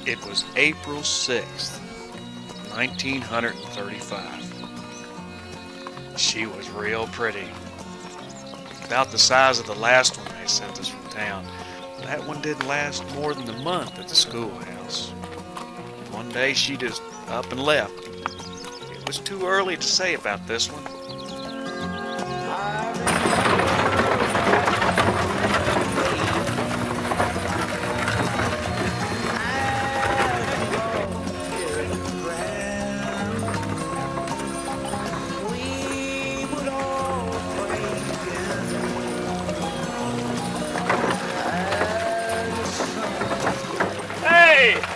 It was April 6th, 1935. She was real pretty. About the size of the last one they sent us from town. That one didn't last more than a month at the schoolhouse. One day she just up and left. It was too early to say about this one.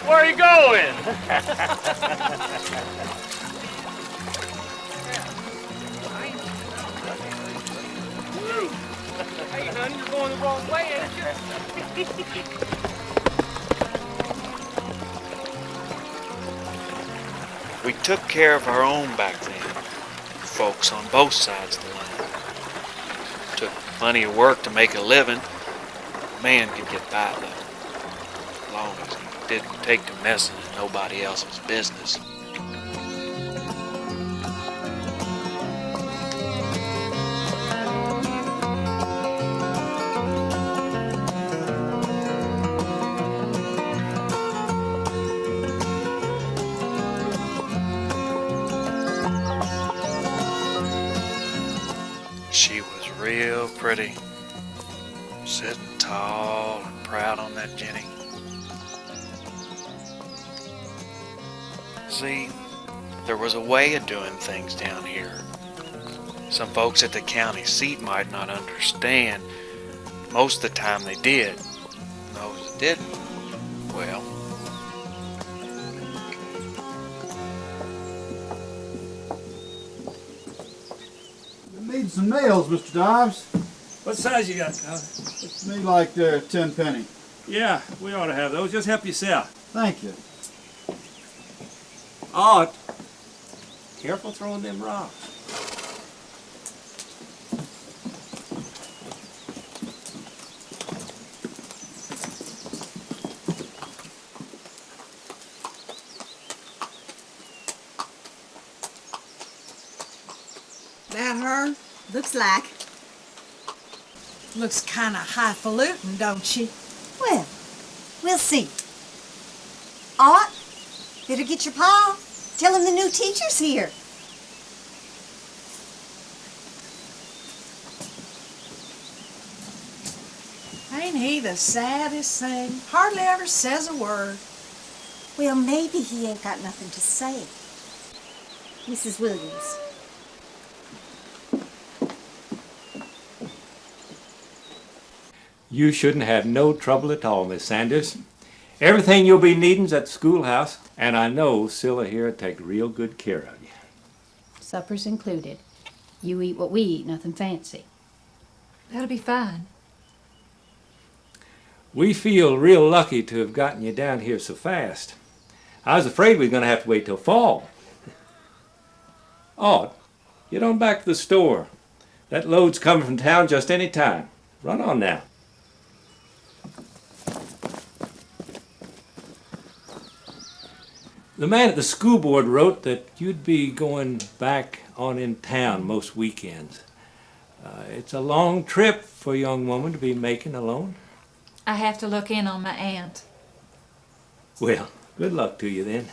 Where are you going? Hey, honey, you're going the wrong way, ain't you? We took care of our own back then. Folks on both sides of the line. Took plenty of work to make a living. A man could get by though, as long as he didn't take to messing in nobody else's business. She was real pretty, sitting tall and proud on that Jenny. See, there was a way of doing things down here. Some folks at the county seat might not understand. Most of the time they did. Those that didn't, well. Need some nails, Mr. Dobbs. What size you got, Tyler? It's me like they're 10 penny. Yeah, we ought to have those. Just help yourself. Thank you. Ought. Careful throwing them rocks. That her? Looks like. Looks kind of highfalutin, don't she? Well, we'll see. Ought, better get your pa. Tell him the new teacher's here. Ain't he the saddest thing? Hardly ever says a word. Well, maybe he ain't got nothing to say. Mrs. Williams. You shouldn't have no trouble at all, Miss Sanders. Everything you'll be needing's at the schoolhouse, and I know Cilla here will take real good care of you. Supper's included. You eat what we eat, nothing fancy. That'll be fine. We feel real lucky to have gotten you down here so fast. I was afraid we were going to have to wait till fall. Ought, get on back to the store. That load's coming from town just any time. Run on now. The man at the school board wrote that you'd be going back on in town most weekends. It's a long trip for a young woman to be making alone. I have to look in on my aunt. Well, good luck to you then.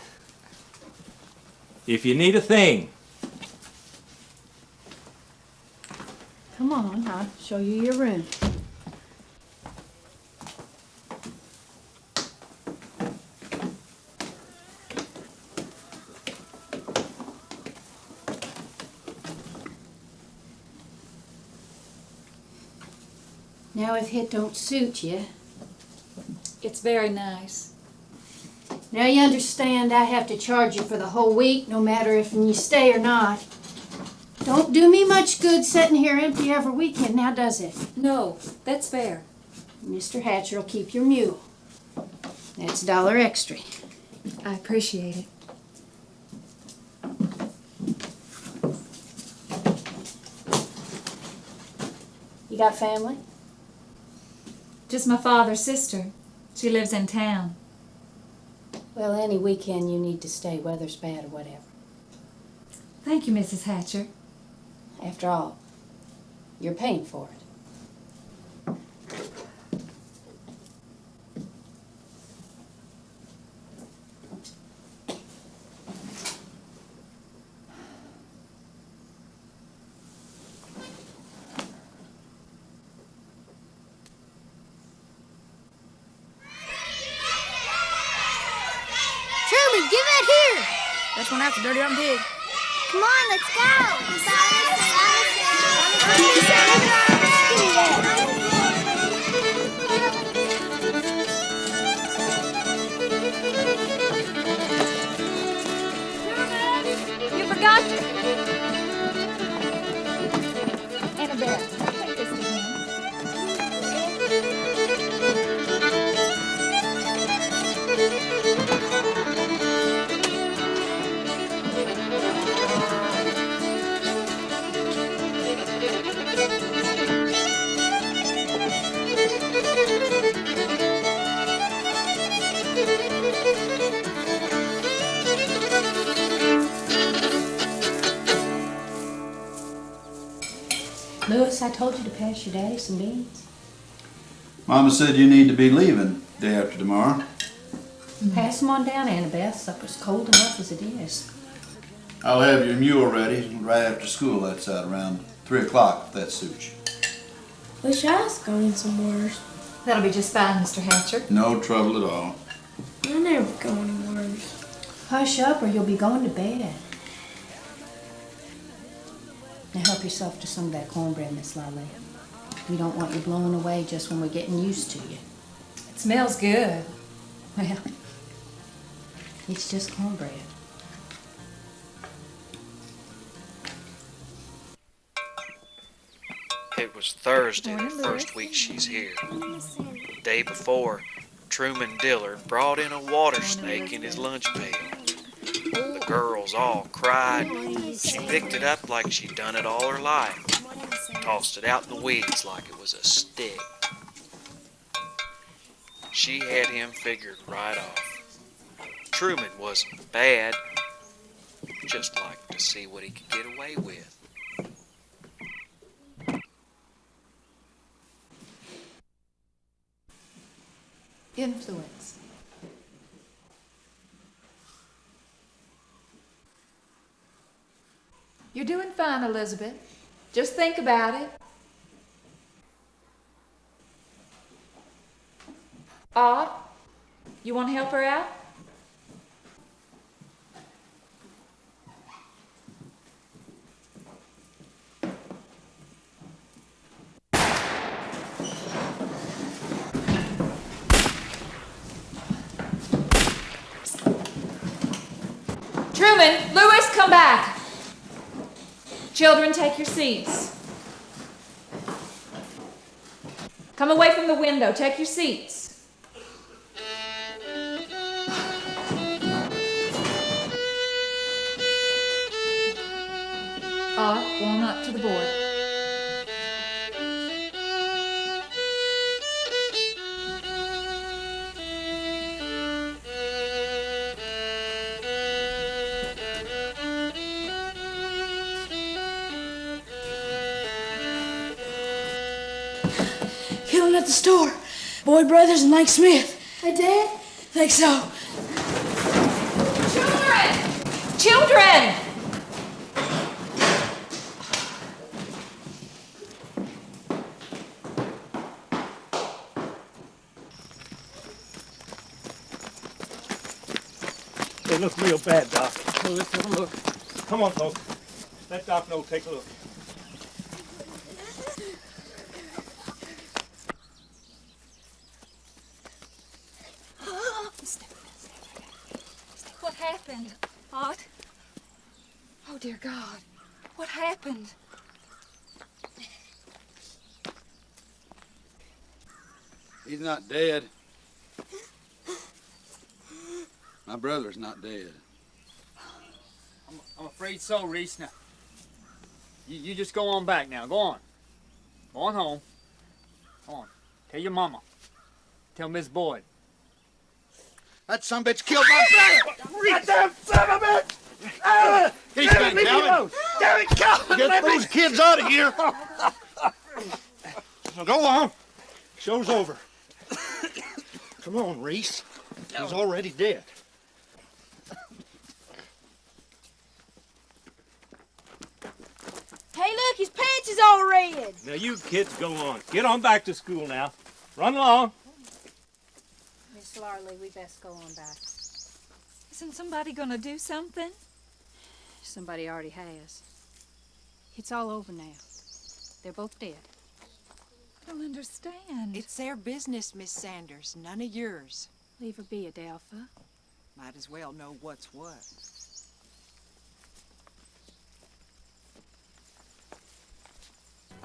If you need a thing, Come on, I'll show you your room. Now, if it don't suit you, It's very nice. now you understand I have to charge you for the whole week, no matter if you stay or not. Don't do me much good sitting here empty every weekend, now does it? No, that's fair. Mr. Hatcher will keep your mule. That's $1 extra. I appreciate it. You got family? Just my father's sister. She lives in town. Well, any weekend you need to stay, weather's bad or whatever. Thank you, Mrs. Hatcher. After all, you're paying for it. Truman, give it here! That's one after Dirty on Pig. Come on, let's go! You forgot to... Annabelle, take this to him. Louis, I told you to pass your daddy some beans. Mama said you need to be leaving day after tomorrow. Pass them on down, Annabeth. Supper's cold enough as it is. I'll have your mule ready right after school. That's out around 3 o'clock, if that suits you. Wish I was going somewhere. That'll be just fine, Mr. Hatcher. No trouble at all. I never go anywhere. Hush up or you'll be going to bed. Now help yourself to some of that cornbread, Miss Larlee. We don't want you blowing away just when we're getting used to you. It smells good. Well, it's just cornbread. It was Thursday, the first week she's here. The day before, Truman Dillard brought in a water snake in his lunch pail. The girls all cried. She picked it up like she'd done it all her life. Tossed it out in the weeds like it was a stick. She had him figured right off. Truman wasn't bad, just liked to see what he could get away with. Influence. You're doing fine, Elizabeth. Just think about it. Ought, you want to help her out? Truman, Louis, come back. Children, take your seats. Come away from the window. Take your seats. Ought, go on up to the board. Killing at the store. Boyd Brothers and Mike Smith. Hey, Dad? Think so. Children! Children! They look real bad, Doc. Well, let's have a look. Come on, folks. Let Doc know. Take a look. What happened? Ought? Oh, dear God. What happened? He's not dead. My brother's not dead. I'm afraid so, Reese. Now, you just go on back now. Go on. Go on home. Go on. Tell your mama. Tell Miss Boyd. That sumbitch killed my brother! That damn son of a bitch! He's been Calvin. Damn it, Calvin! Get those kids out of here! Now go on. Show's over. Come on, Reese. He's already dead. Hey, look, his pants is all red. Now you kids go on. Get on back to school now. Run along. Miss Larlee, we best go on back. Isn't somebody gonna do something? Somebody already has. It's all over now. They're both dead. I don't understand. It's their business, Miss Sanders, none of yours. Leave her be, Adelpha. Might as well know what's what.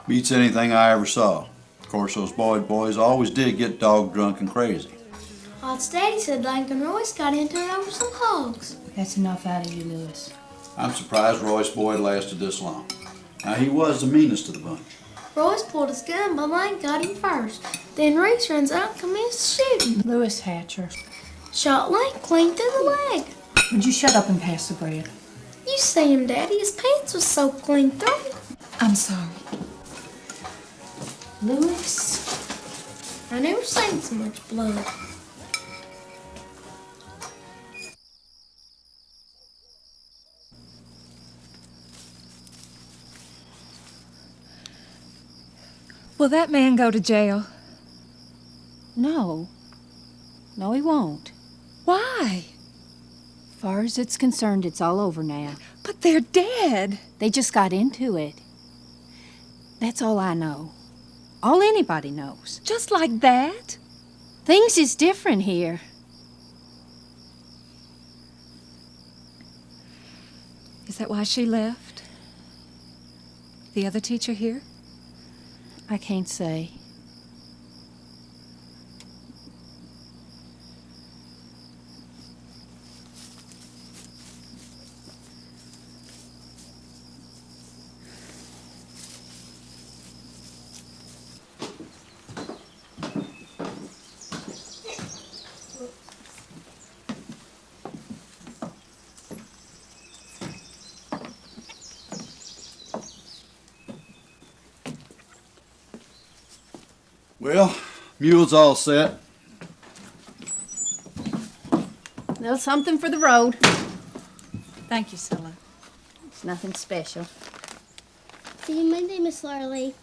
Beats anything I ever saw. Of course, those Boyd boys always did get dog drunk and crazy. Odd's daddy said Langdon Royce got into it over some hogs. That's enough out of you, Lewis. I'm surprised Royce Boyd lasted this long. Now, he was the meanest of the bunch. Royce pulled his gun, but Lang got him first. Then Reese runs out and commenced shooting. Lewis Hatcher. Shot Lang clean through the leg. Would you shut up and pass the bread? You see him, Daddy. His pants was soaked clean through. I'm sorry. Lewis? I never seen so much blood. Will that man go to jail? No. No, he won't. Why? Far as it's concerned, it's all over now. But they're dead. They just got into it. That's all I know. All anybody knows. Just like that? Things is different here. Is that why she left? The other teacher here? I can't say. Well, mule's all set. Well, something for the road. Thank you, Cilla. It's nothing special. See you Monday, Miss Larlee.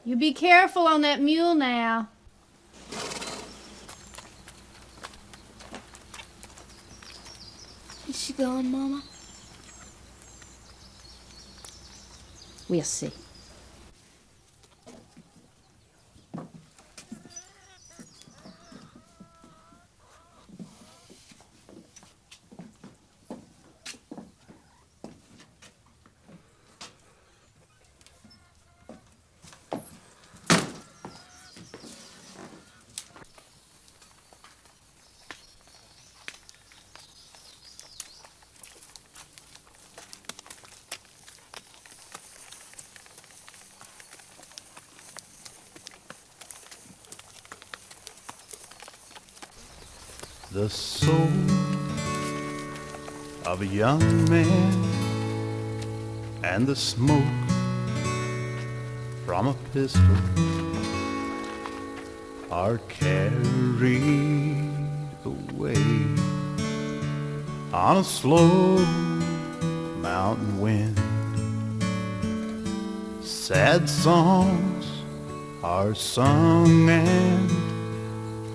You be careful on that mule now. Is she gone, Mama? We'll see. the soul of a young man, and the smoke from a pistol are carried away on a slow mountain wind. Sad songs are sung and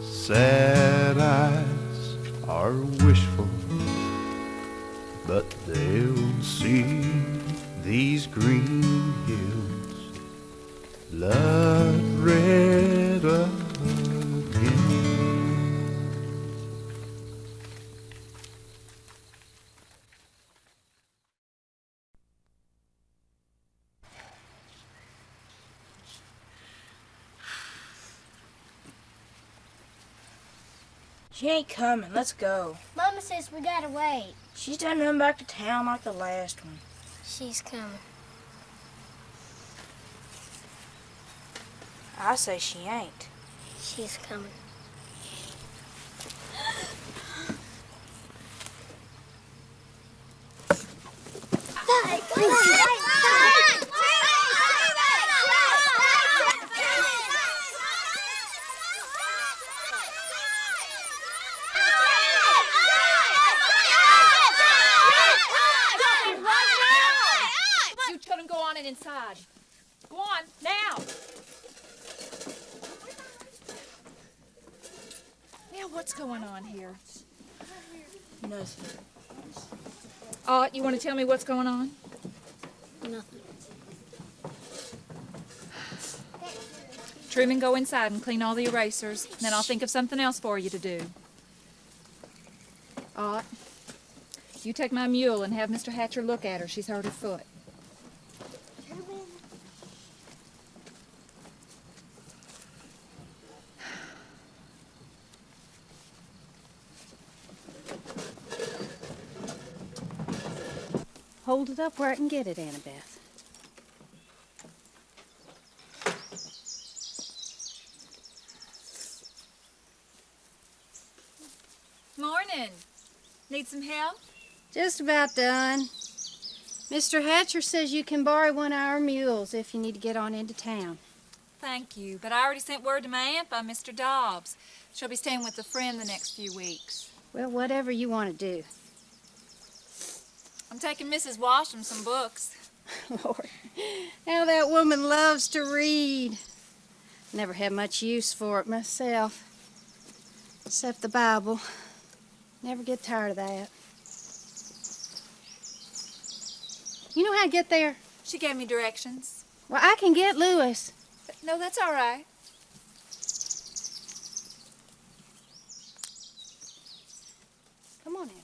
sad eyes are wishful, but they'll see these green hills blood red again. She ain't coming. Let's go. Mama says we gotta wait. She's done run back to town like the last one. She's coming. I say she ain't. She's coming. Inside. Go on, now. Now, what's going on here? Nothing. Ought, you want to tell me what's going on? Nothing. Truman, go inside and clean all the erasers. Then I'll think of something else for you to do. Ought, you take my mule and have Mr. Hatcher look at her. She's hurt her foot. Hold it up where I can get it, Annabeth. Morning. Need some help? Just about done. Mr. Hatcher says you can borrow one of our mules if you need to get on into town. Thank you, but I already sent word to my aunt by Mr. Dobbs. She'll be staying with a friend the next few weeks. Well, whatever you want to do. I'm taking Mrs. Washam some books. Lord, how that woman loves to read. Never had much use for it myself, except the Bible. Never get tired of that. You know how to get there? She gave me directions. Well, I can get Lewis. No, that's all right. Come on, Annabeth.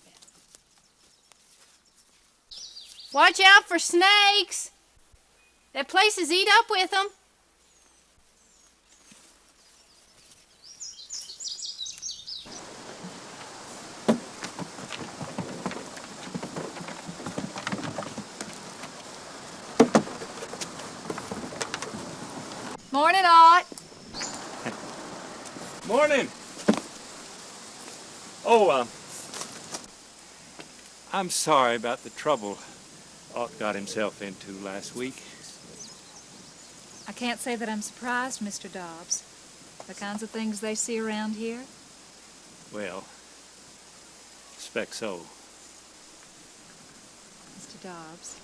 Watch out for snakes. That places eat up with them. Morning, Ought. Morning. Oh, I'm sorry about the trouble Ought got himself into last week. I can't say that I'm surprised, Mr. Dobbs. The kinds of things they see around here. Well, expect so. Mr. Dobbs.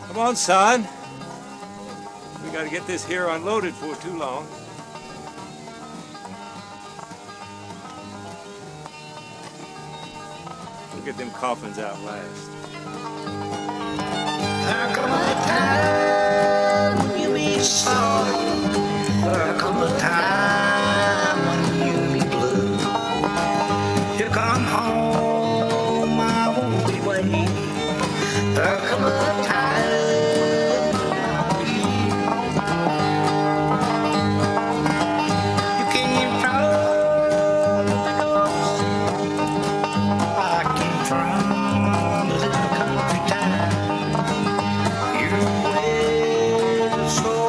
Come on, son. We gotta get this here unloaded before too long. We'll get them coffins out last. There come a time when you be sorry. There come a time when you be blue. You come home, I won't be waiting. There come a time. So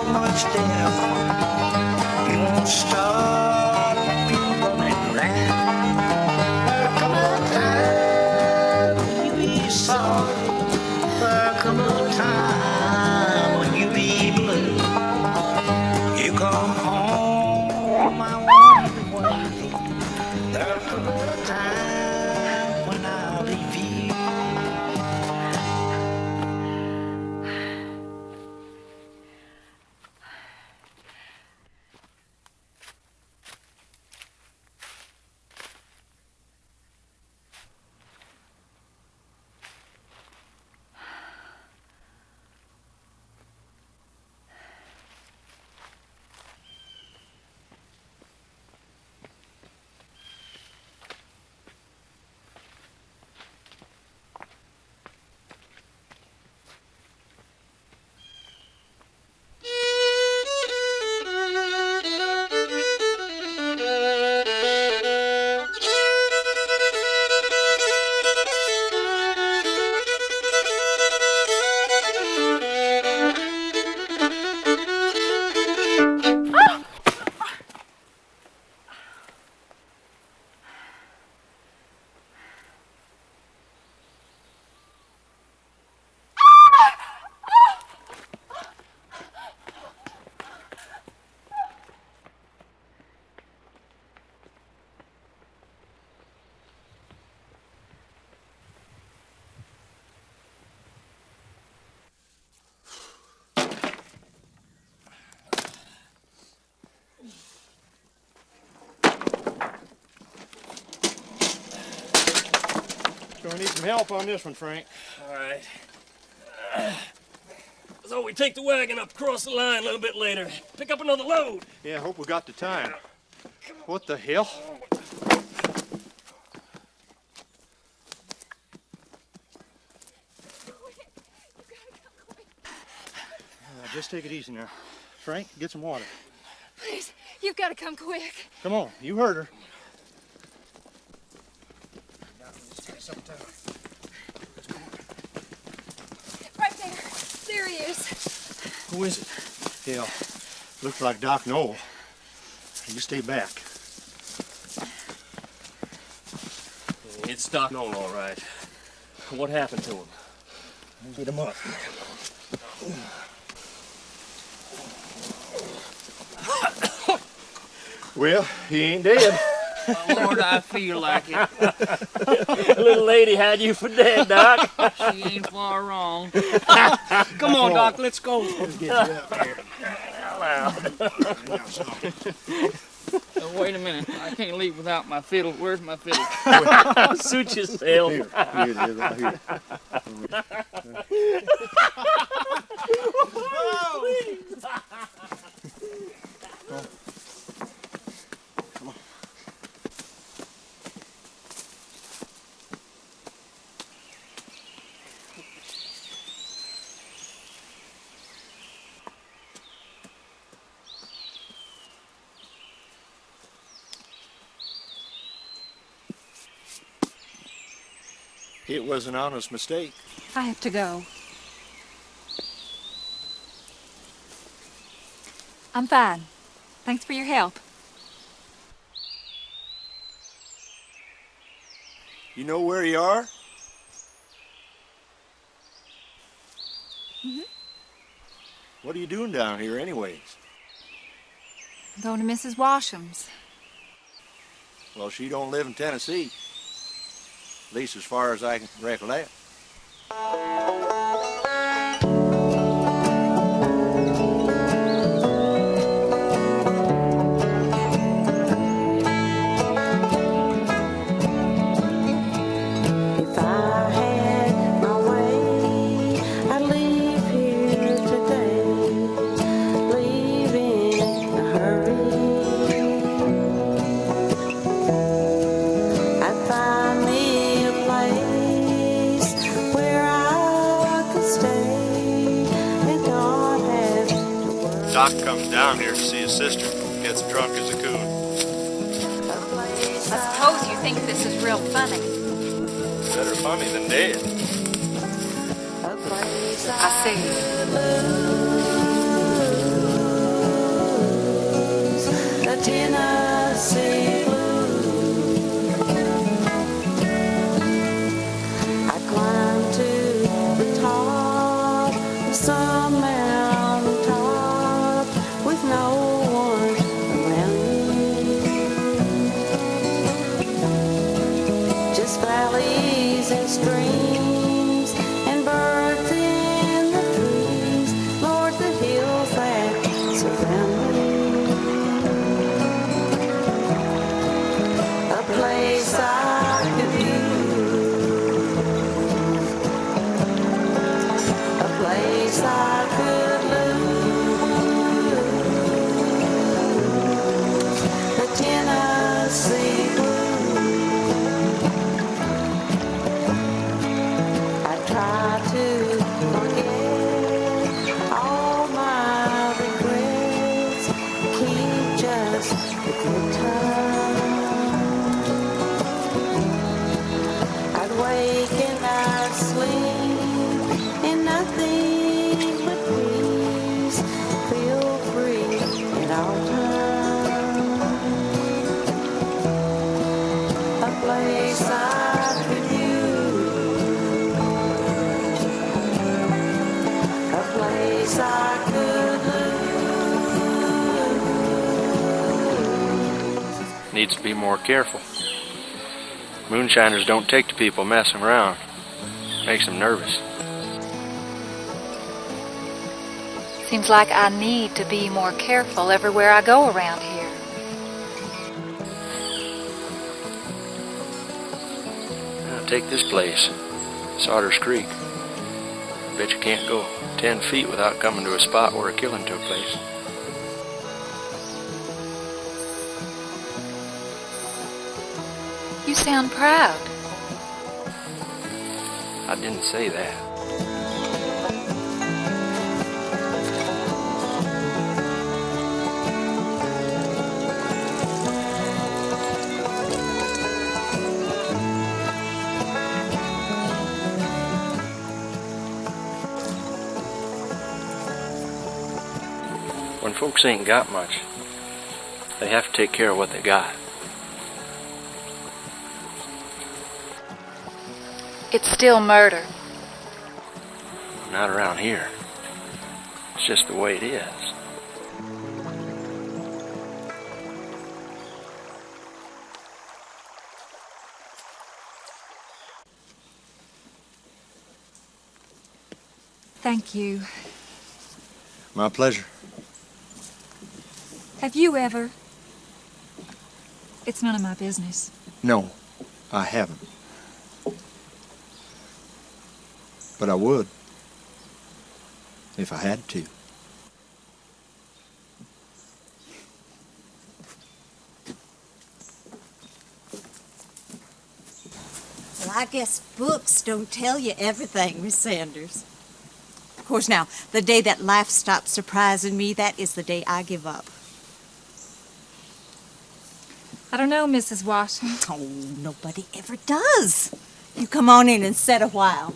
Gonna need some help on this one, Frank. All right. So we take the wagon up across the line a little bit later. Pick up another load. Yeah, I hope we got the time. What the hell? Just take it easy now. Frank, get some water. Please, you've got to come quick. Come on, you heard her. Right there. There he is. Who is it? Yeah, looks like Doc Noel. You stay back. It's Doc Noel, all right. What happened to him? Get him up. Well, he ain't dead. Oh, Lord, I feel like it. The little lady had you for dead, Doc. She ain't far wrong. Come on, Doc, let's go. Let's get you out here. Wait a minute. I can't leave without my fiddle. Where's my fiddle? Suit yourself. Here it is, right here. It was an honest mistake. I have to go. I'm fine. Thanks for your help. You know where you are? Mm-hmm. What are you doing down here anyways? I'm going to Mrs. Washam's. Well, she don't live in Tennessee. At least as far as I can recollect. Doc comes down here to see his sister. Gets drunk as a coon. I suppose you think this is real funny. Better funny than dead. I see. The Tennessee I climbed to the top of some mountain top with no one around me. Just valleys and streams and birds in the trees. Lord, the hills that surround me. A place I could view, a place I could lose, the Tennessee blues. I try to forget all my regrets, keep just the good times. Wake and I'd sleep in nothing but peace. Feel free at all times. A place I could view, a place I could lose. Needs to be more careful. Moonshiners don't take to people messing around. Makes them nervous. Seems like I need to be more careful everywhere I go around here. take this place, Sauter's Creek. Bet you can't go 10 feet without coming to a spot where a killing took place. You sound proud. I didn't say that. When folks ain't got much, they have to take care of what they got. It's still murder. Not around here. It's just the way it is. Thank you. My pleasure. Have you ever? It's none of my business. No, I haven't. But I would, if I had to. Well, I guess books don't tell you everything, Miss Sanders. Of course, now, the day that life stops surprising me, that is the day I give up. I don't know, Mrs. Washington. Oh, nobody ever does. You come on in and sit a while.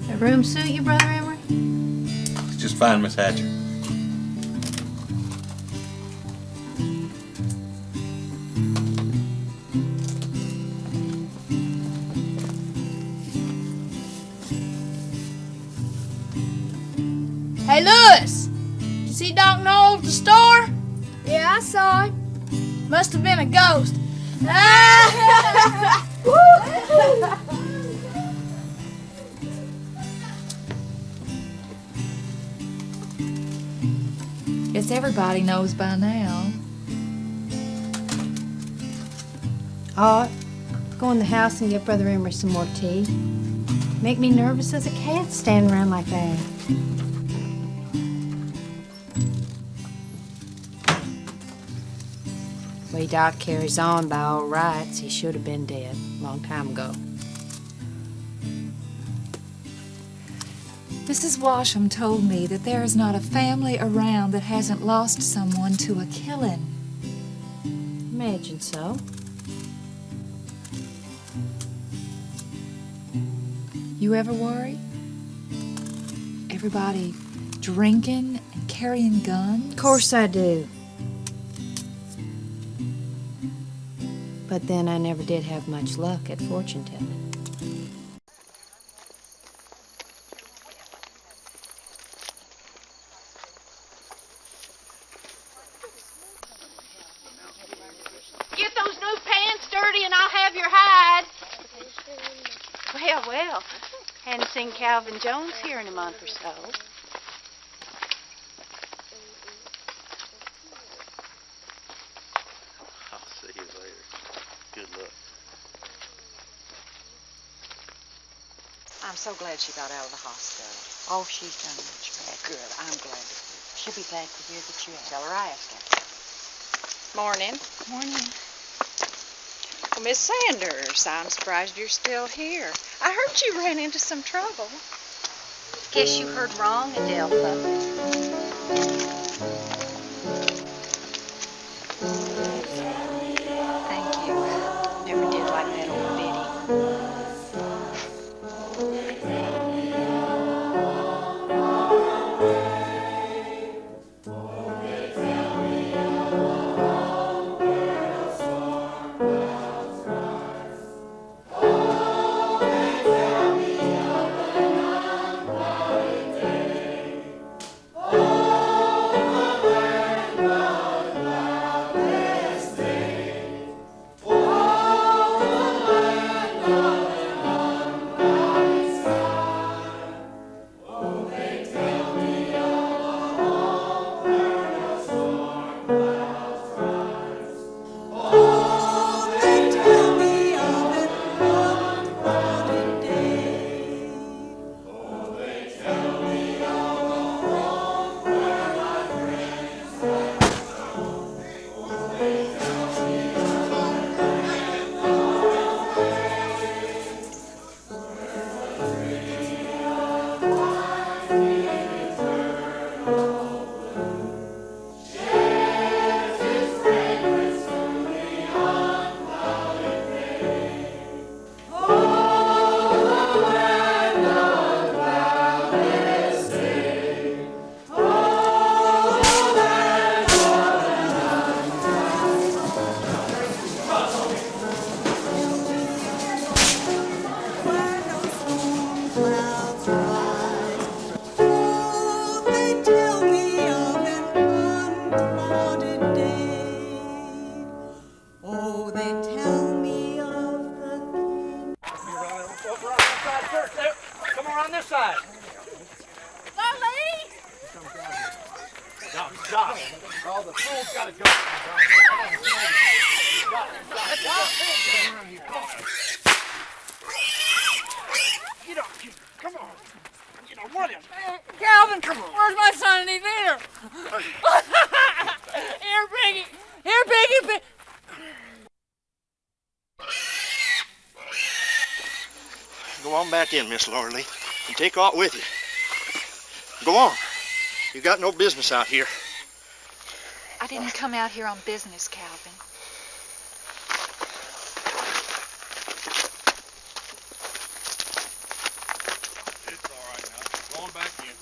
The room suit you, Brother Emery? It's just fine, Miss Hatcher. Hey, Lewis! You see Doc Noel at the store? Yeah, I saw him. Must have been a ghost. Guess everybody knows by now. Ought, go in the house and get Brother Emery some more tea. Make me nervous as a cat standing around like that. Way Doc carries on by all rights, he should have been dead a long time ago. Mrs. Washam told me that there is not a family around that hasn't lost someone to a killing. Imagine so. You ever worry? Everybody drinking and carrying guns? Of course I do. But then I never did have much luck at fortune telling. Get those new pants dirty and I'll have your hide. Well, hadn't seen Calvin Jones here in a month or so. I'll see you later. Good luck. I'm so glad she got out of the hospital. Oh, she's done much better. Good. I'm glad. She'll be glad to hear that you have. Tell her I asked her. Morning. Morning. Well, Miss Sanders, I'm surprised you're still here. I heard you ran into some trouble. Guess you heard wrong, Adelpha. Thank you. Never did like that old Biddy. Doc, all the fools gotta go. Get up, come on. Get on, William. Calvin, come on. Where's my son? He's here. Here, Piggy. Here, Piggy. Go on back in, Miss Larlee, and take Ought with you. Go on. You got no business out here. I didn't come out here on business, Calvin. It's all right now. Go on back in.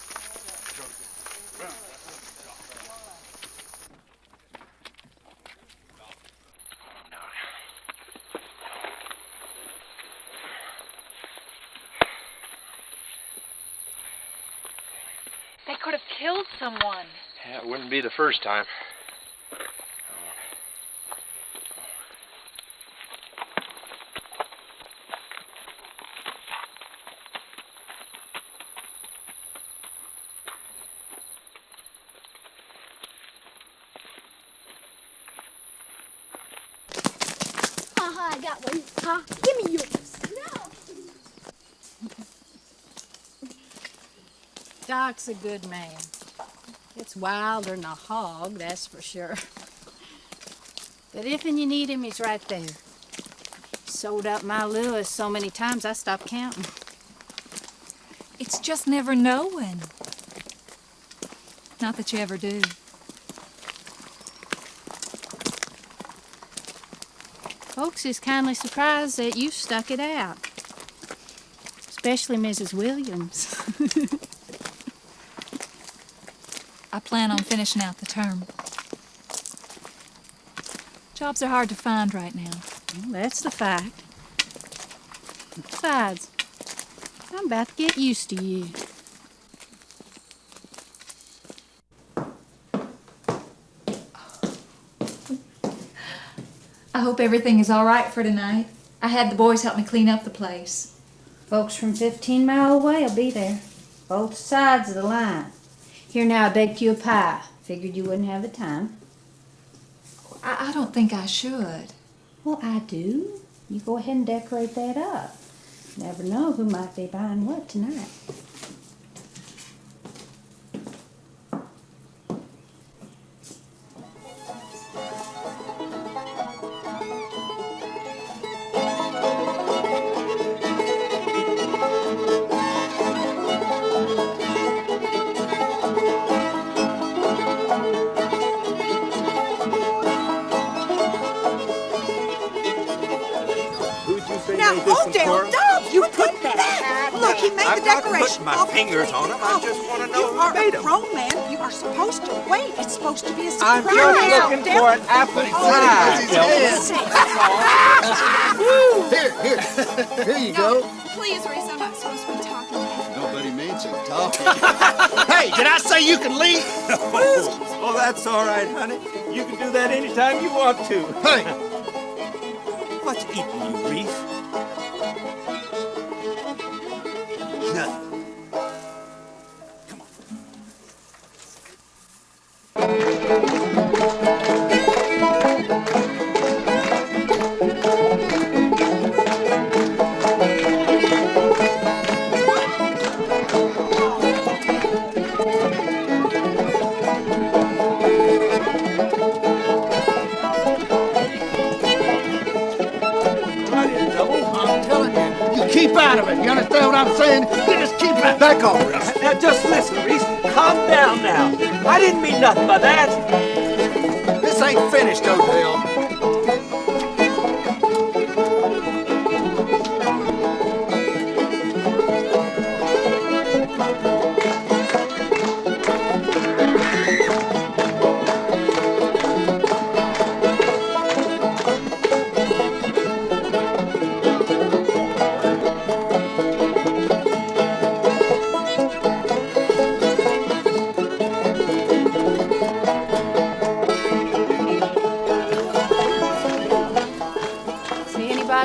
They could have killed someone. Yeah, it wouldn't be the first time. I got one. Huh? Give me yours. No. Doc's a good man. It's wilder than a hog, that's for sure. But if and you need him, he's right there. Sold up my Lewis so many times I stopped counting. It's just never knowing. Not that you ever do. Folks is kindly surprised that you stuck it out. Especially Mrs. Williams. I plan on finishing out the term. Jobs are hard to find right now. Well, that's the fact. Besides, I'm about to get used to you. I hope everything is all right for tonight. I had the boys help me clean up the place. Folks from 15 miles away will be there. Both sides of the line. Here now, I baked you a pie. Figured you wouldn't have the time. I don't think I should. Well, I do. You go ahead and decorate that up. Never know who might be buying what tonight. Ought Dobbs, you put that. Look, he made the decoration. I'm not putting my fingers on them. I just want to know who made them. You are a grown man. You are supposed to wait. It's supposed to be a surprise. I'm just looking for an apple pie. Here you go. Please, Reese, I'm not supposed to be talking. Nobody mentioned talking. Hey, did I say you can leave? Oh, that's all right, honey. You can do that anytime you want to. Hey! What's eating you, Reese? Nothing. Come on. Keep out of it. You understand what I'm saying? You just keep it back on, Reese. Now just listen, Reese. Calm down now. I didn't mean nothing by that. This ain't finished, Odell.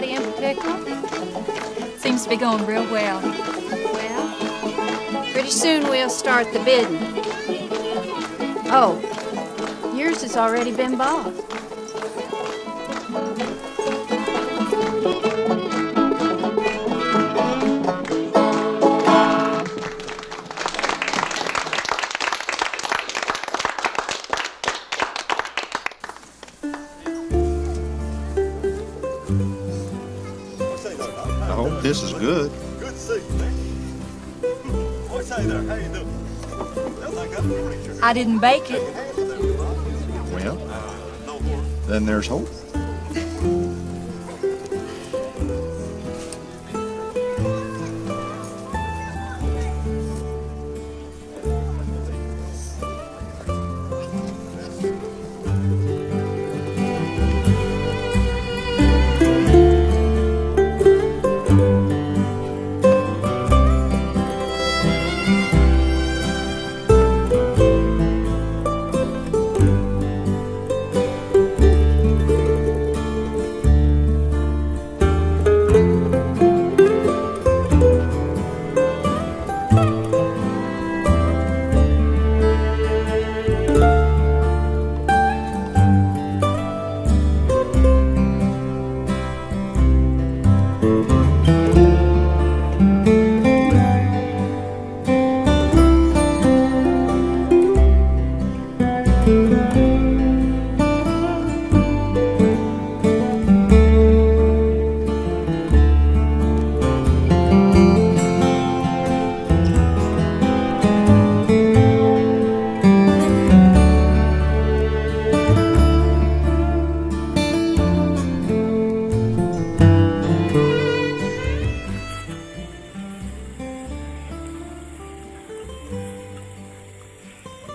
In particular? Seems to be going real well. Well, pretty soon we'll start the bidding. Oh, Yours has already been bought. I hope this is good. Good to see you, man. What's hey there? How you doing? I didn't bake it. Well, then there's hope.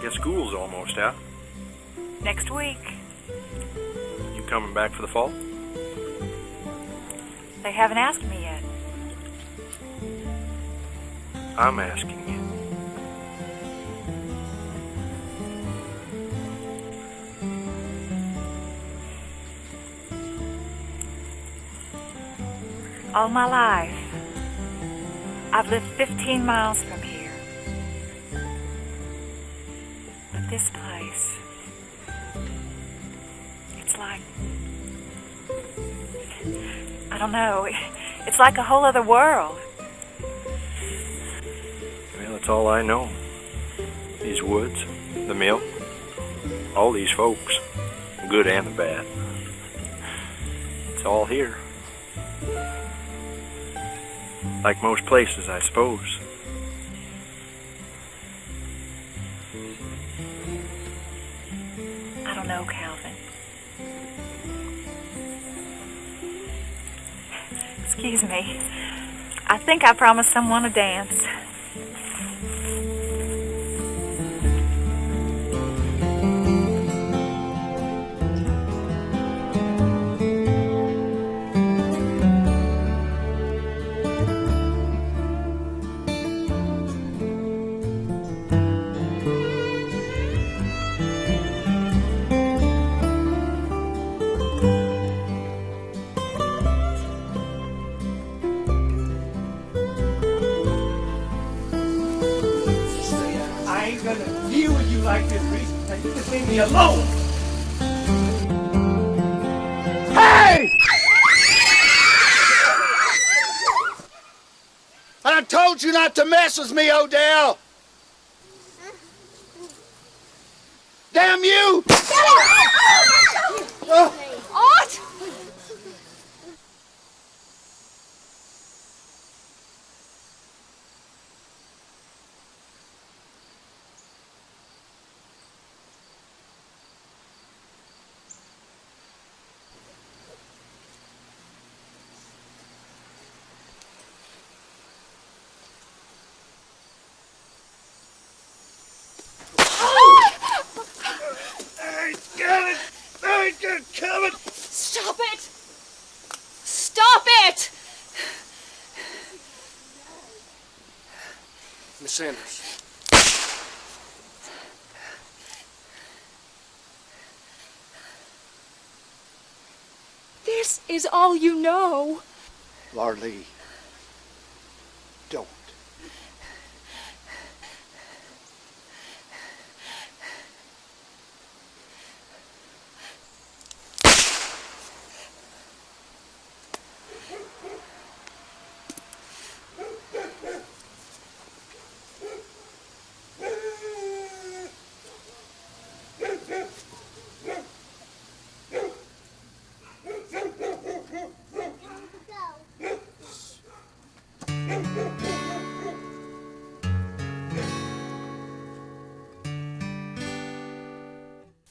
Guess school's almost out. Next week. You coming back for the fall? They haven't asked me yet. I'm asking you. All my life, I've lived 15 miles from here. But this place, it's like, I don't know, it's like a whole other world. Well, that's all I know. These woods, the mill, all these folks, the good and the bad. It's all here. Like most places, I suppose. I don't know, Calvin. Excuse me. I think I promised someone a dance. I ain't gonna deal with you like this, Reese. Now you just leave me alone. Hey! I told you not to mess with me, Odell. Damn you! Ought! I ain't gonna come it. Stop it! Stop it! Miss Sanders. This is all you know. Larlee, don't.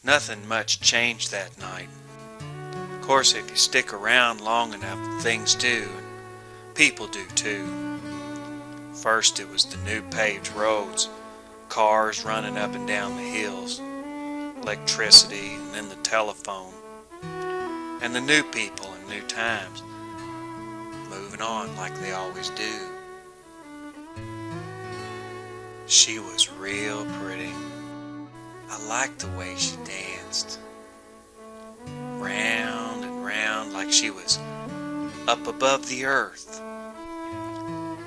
Nothing much changed that night. Of course, if you stick around long enough, things do, and people do too. First it was the new paved roads, cars running up and down the hills, electricity, and then the telephone, and the new people and new times, moving on like they always do. She was real pretty. I liked the way she danced. Round and round like she was up above the earth.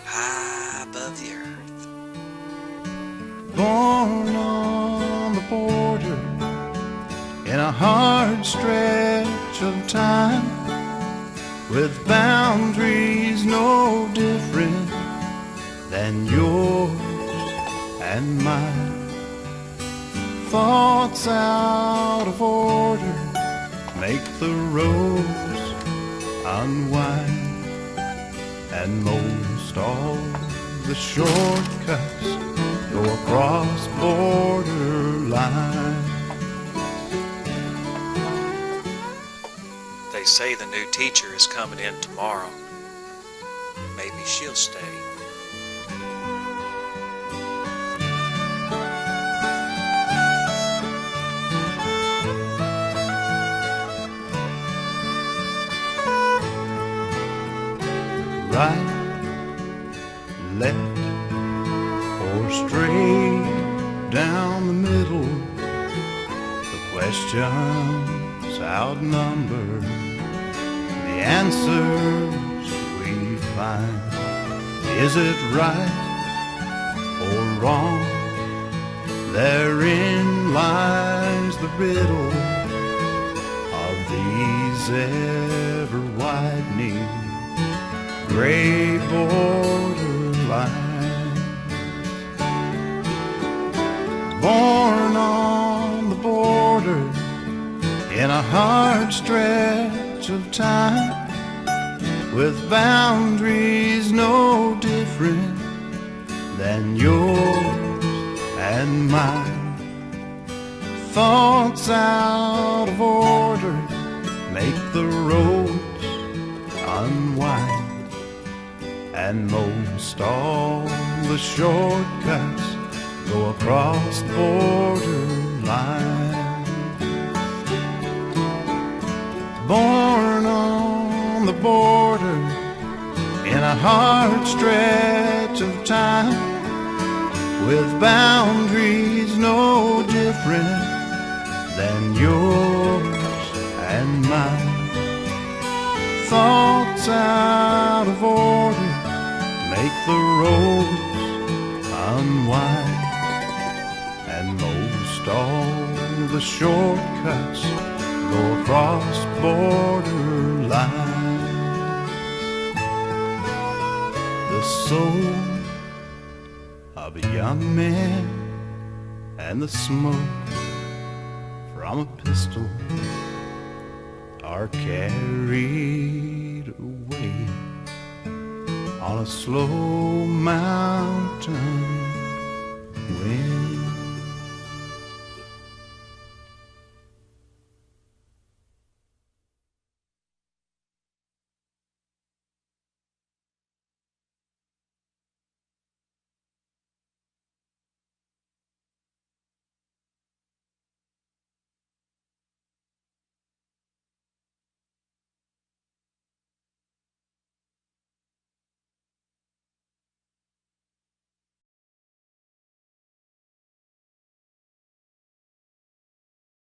High above the earth. Born on the border in a hard stretch of time, with boundaries no different than yours and mine. Thoughts out of order make the roads unwind, and most all the shortcuts go across border lines. They say the new teacher is coming in tomorrow. Maybe she'll stay. Right, left, or straight down the middle, the questions outnumber the answers we find. Is it right or wrong? Therein lies the riddle of these ever-widening gray borderlines. Born on the border in a hard stretch of time, with boundaries no different than yours and mine. Thoughts out of order make the roads unwind, and most all the shortcuts go across border lines. Born on the border in a hard stretch of time, with boundaries no different than yours and mine. Thoughts out of order make the roads unwind, and most all the shortcuts go across border lines. The soul of a young man and the smoke from a pistol are carried away on a slow mountain